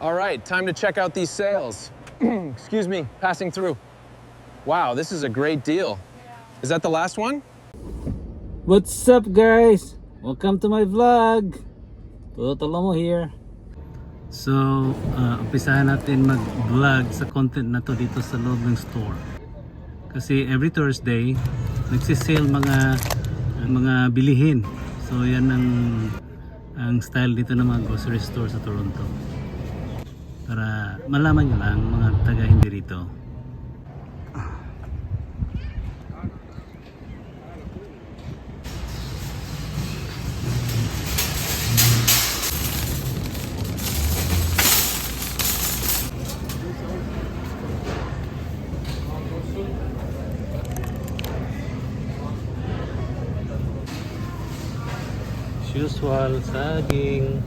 All right, time to check out these sales. Excuse me, passing through. Wow, this is a great deal. Is that the last one? What's up guys? Welcome to my vlog. Totolomo here. So, umpisahan natin mag-vlog sa content na to dito sa loob ng store. Kasi every Thursday, nagsisale mga bilihin. So, yan ang style dito ng mga grocery store sa Toronto. Para malaman nyo lang mga taga hindi rito. Usual saging.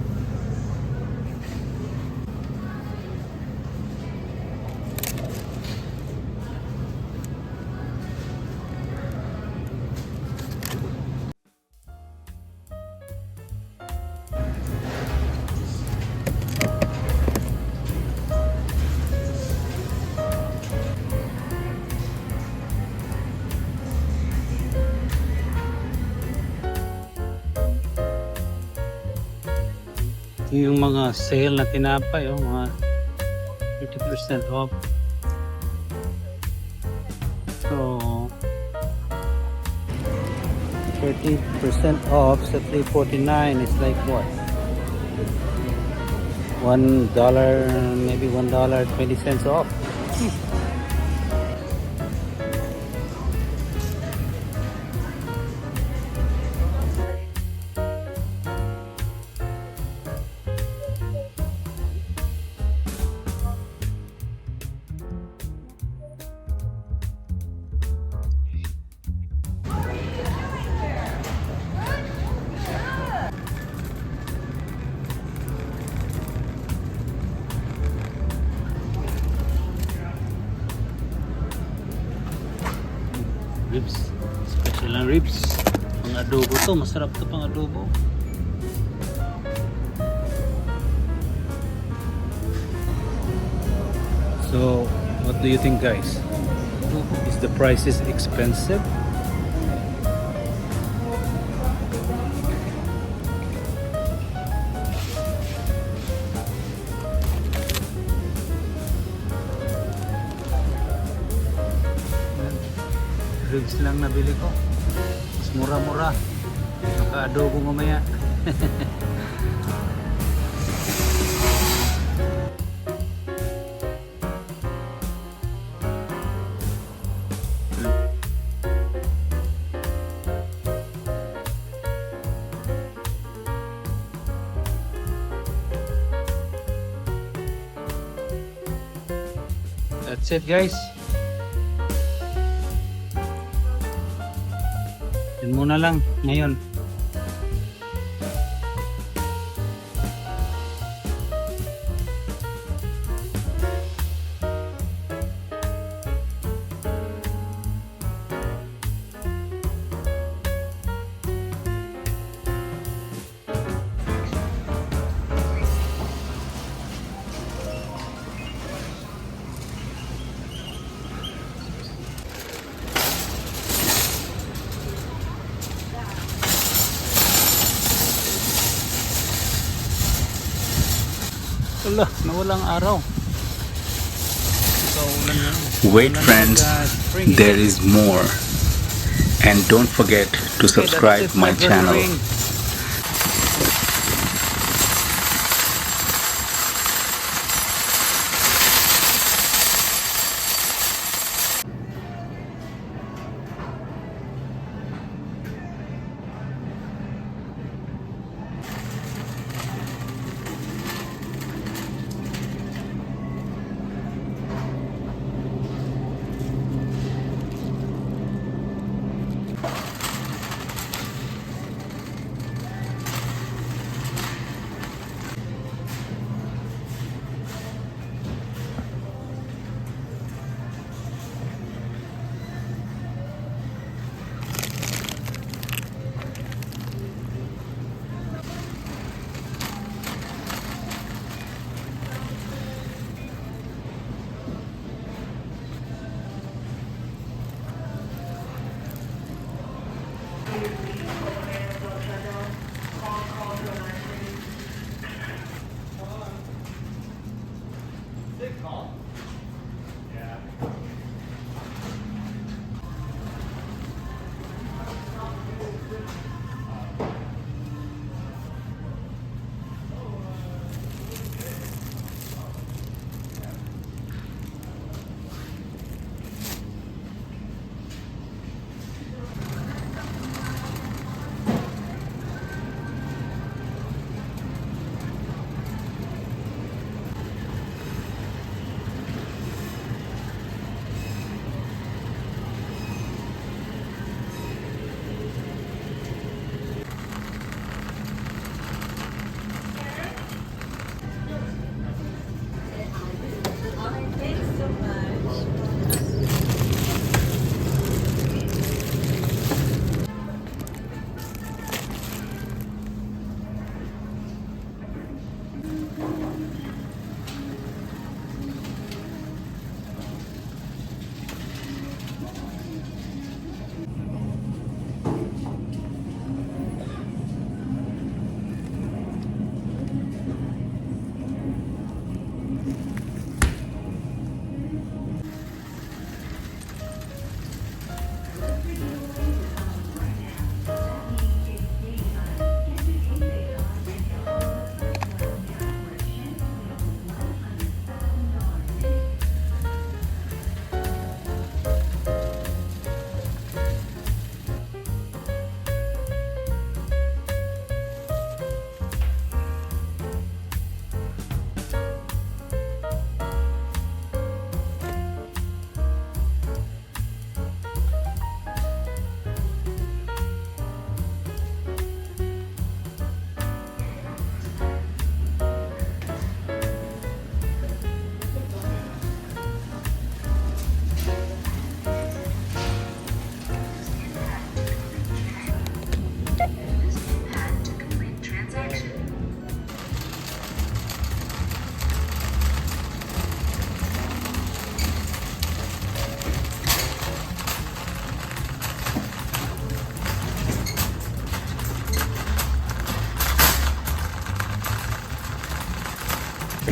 Yung mga sale na tinapay, mga 30% off. So 30% off sa $3.49 is like what? $1, maybe $1.20 off. Ribs, special lang ribs. Pang adobo to, masarap to pang adobo. So, what do you think guys? Is the prices expensive? Ribs lang nabili ko. Mas mura-mura. Naka-adobo mamaya. That's it guys. Yan muna lang ngayon. Wala, nawalang araw. Wait friends, there is more. And don't forget to subscribe my channel.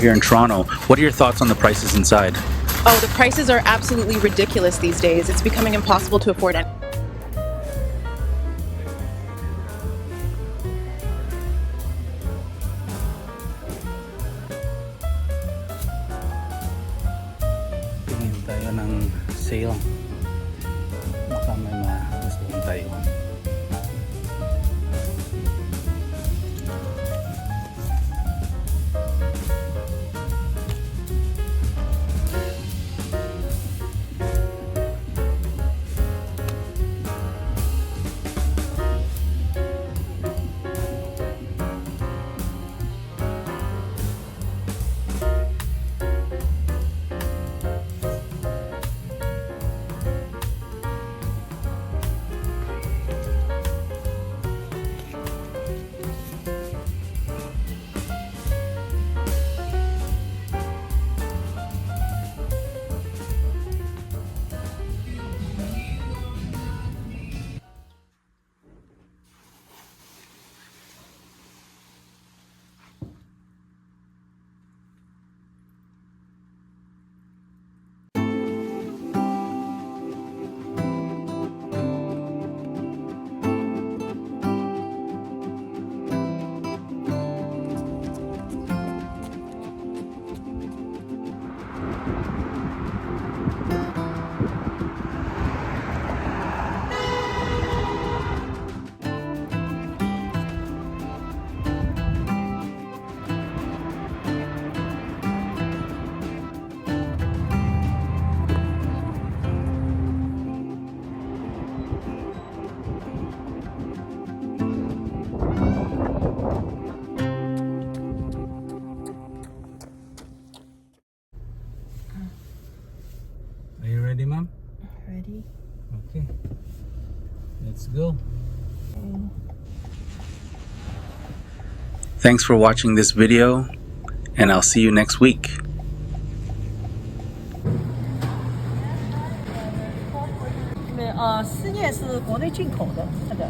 Here in Toronto, what are your thoughts on the prices inside? Oh, the prices are absolutely ridiculous these days. It's becoming impossible to afford it. Tingin tayo ng sale. Baka may magustuhan tayo. Are you ready, ma'am? Ready? Okay. Let's go. Thanks for watching this video, and I'll see you next week. 因为丝叶是国内进口的，这个